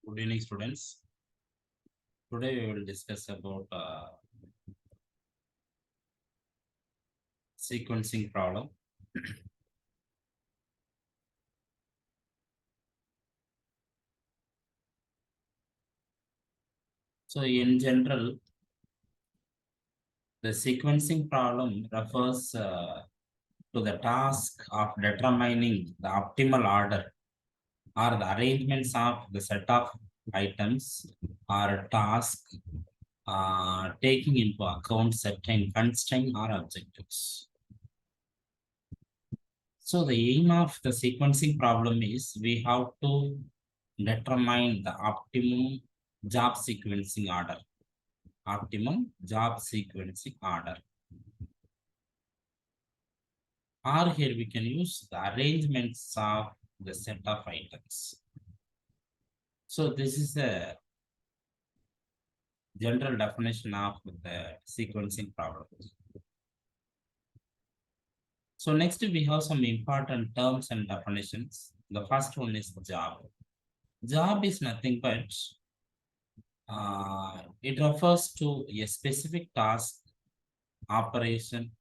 Good evening, students. Today we will discuss about sequencing problem. So, in general, the sequencing problem refers to the task of determining the optimal order or the arrangements of the set of items or task taking into account certain constraints or objectives. So the aim of the sequencing problem is we have to determine the optimum job sequencing order. Optimum job sequencing order. Or here we can use the arrangements of the set of items. So this is the general definition of the sequencing problem. So next we have some important terms and definitions. The first one is job. Job is nothing but it refers to a specific task, operation,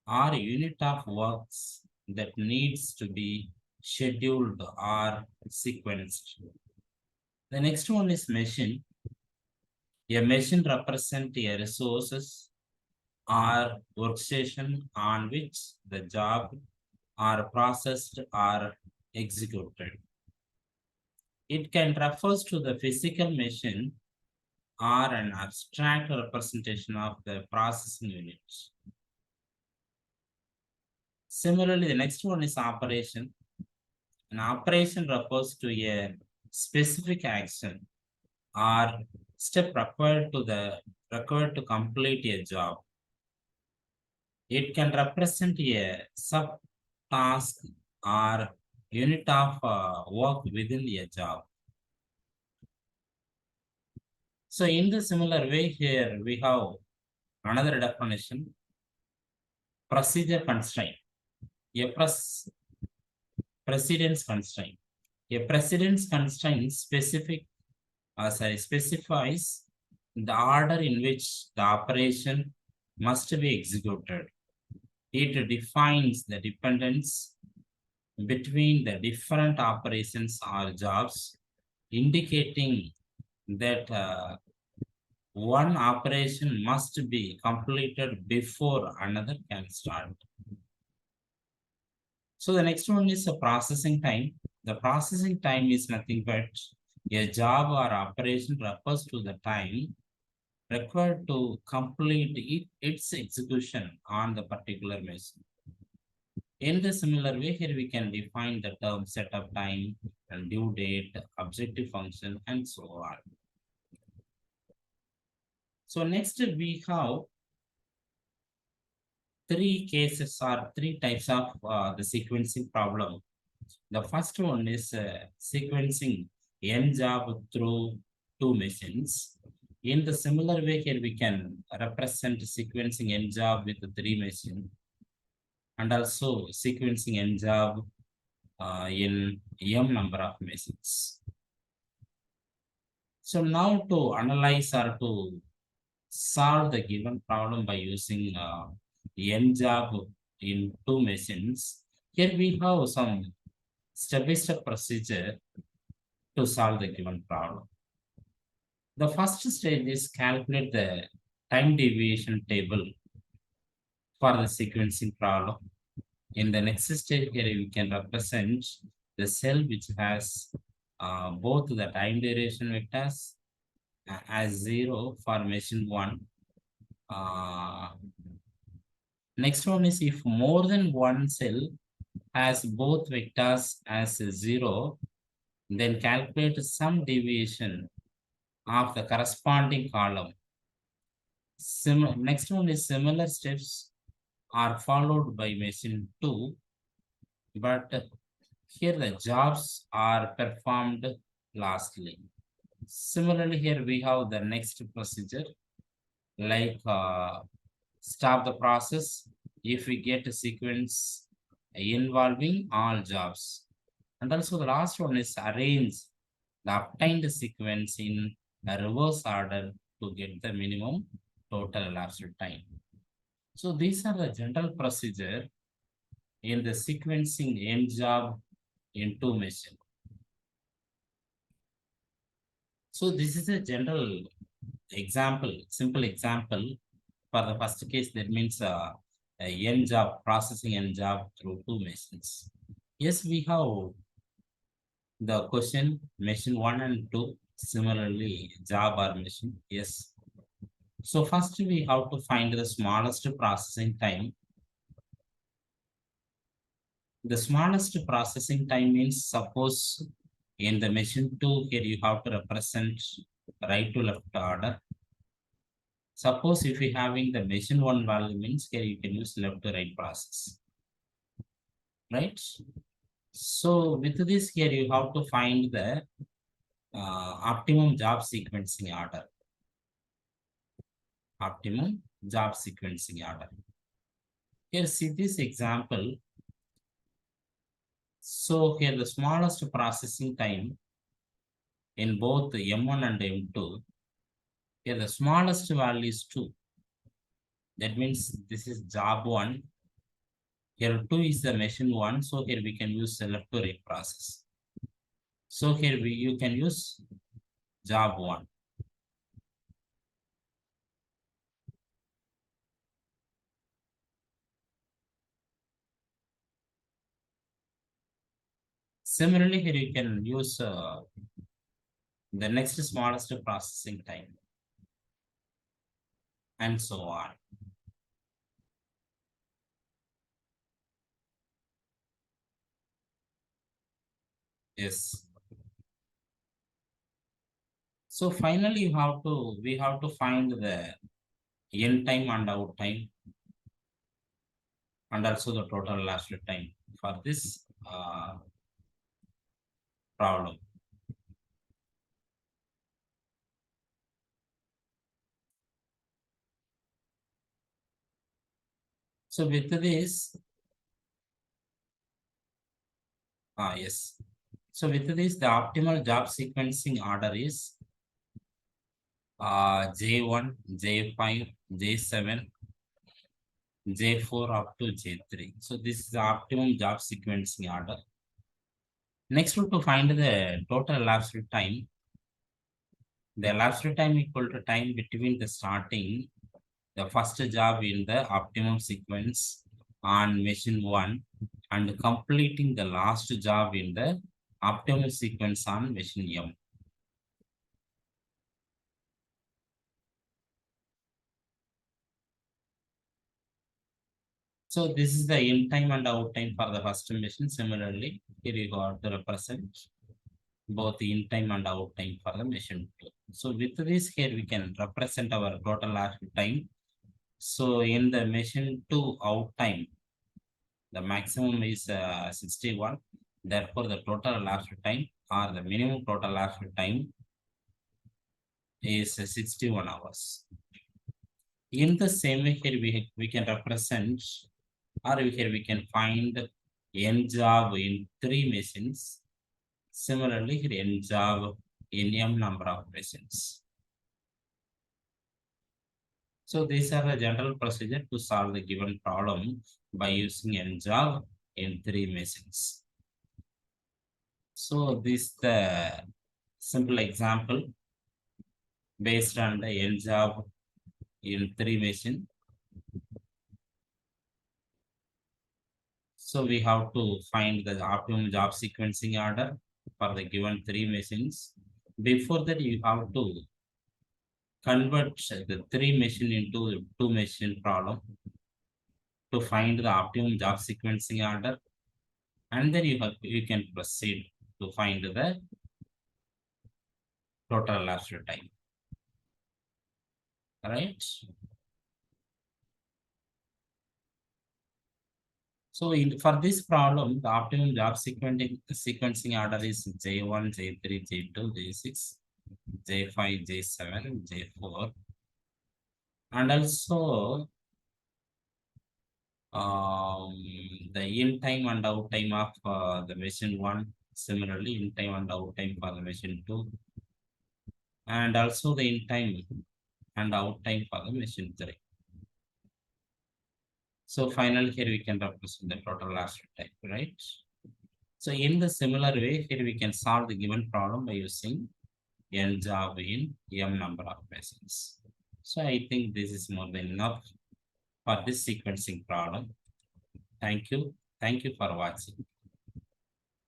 or unit of works that needs to be scheduled or sequenced. The next one is machine. A machine represents a resources or workstation on which the job are processed or executed. It can refers to the physical machine or an abstract representation of the processing unit. Similarly, the next one is operation. An operation refers to a specific action or step required to complete a job. It can represent a sub-task or unit of work within a job. So in the similar way here, we have another definition, procedure constraint. A precedence constraint. A precedence constraint specifies the order in which the operation must be executed. It defines the dependence between the different operations or jobs, indicating that one operation must be completed before another can start. So the next one is a processing time. The processing time is nothing but a job or operation refers to the time required to complete its execution on the particular machine. In the similar way, here we can define the term setup time and due date, objective function, and so on. So next we have three cases or three types of the sequencing problem. The first one is sequencing n job through two machines. In the similar way here we can represent sequencing n job with three machines and also sequencing n job in m number of machines. So now to analyze or to solve the given problem by using n job in two machines, here we have some step-by-step procedure to solve the given problem. The first stage is calculate the time deviation table for the sequencing problem. In the next stage here, we can represent the cell which has both the time duration vectors as 0 for machine 1. Next one is if more than one cell has both vectors as 0, then calculate some deviation of the corresponding column. Next one is similar steps are followed by machine 2, but here the jobs are performed lastly. Similarly, here we have the next procedure like stop the process if we get a sequence involving all jobs. And also the last one is arrange the obtained sequence in a reverse order to get the minimum total elapsed time. So these are the general procedure in the sequencing n job in two machine. So this is a general example, simple example for the first case. That means a n job processing n job through two machines. Yes, we have the question machine 1 and 2 similarly job or machine. Yes. So first we have to find the smallest processing time. The smallest processing time means, suppose in the machine 2 here you have to represent right to left order. Suppose if you having the machine 1 value means here you can use left to right process. Right? So with this here you have to find the optimum job sequencing order. Optimum job sequencing order. Here see this example. So here the smallest processing time in both M1 and M2, here the smallest value is 2. That means this is job 1. Here 2 is the machine 1. So here we can use the left to right process. So here you can use job 1. Similarly, here you can use the next smallest processing time and so on. Yes. So finally, we have to find the in time and out time, and also the total elapsed time for this problem. So with this, yes. So with this, the optimal job sequencing order is J1, J5, J7, J4 up to J3. So this is the optimum job sequencing order. Next, to find the total elapsed time, the elapsed time equal to time between the starting the first job in the optimum sequence on machine 1 and completing the last job in the optimum sequence on machine M. So this is the in time and out time for the first machine. Similarly, here you got to represent both in time and out time for the machine 2. So with this here we can represent our total last time. So in the machine 2 out time, the maximum is 61. Therefore, the total elapsed time or the minimum total elapsed time is 61 hours. In the same way, here we can represent or here we can find n job in 3 machines. Similarly, here n job in m number of machines. So these are the general procedure to solve the given problem by using n job in 3 machines. So this the simple example based on the n job in 3 machine. So we have to find the optimum job sequencing order for the given 3 machines. Before that, you have to convert the 3 machine into 2 machine problem to find the optimum job sequencing order, and then you can proceed to find the total elapsed time. Right? So for this problem, the optimum job sequencing order is J1, J3, J2, J6, J5, J7, J4. And also the in time and out time of the machine 1 Similarly, in time and out time for the machine 2, and also the in time and out time for the machine 3. So finally here we can represent the total last time, right? So in the similar way, here we can solve the given problem by using n job in m number of machines. So I think this is more than enough for this sequencing problem. Thank you. Thank you for watching.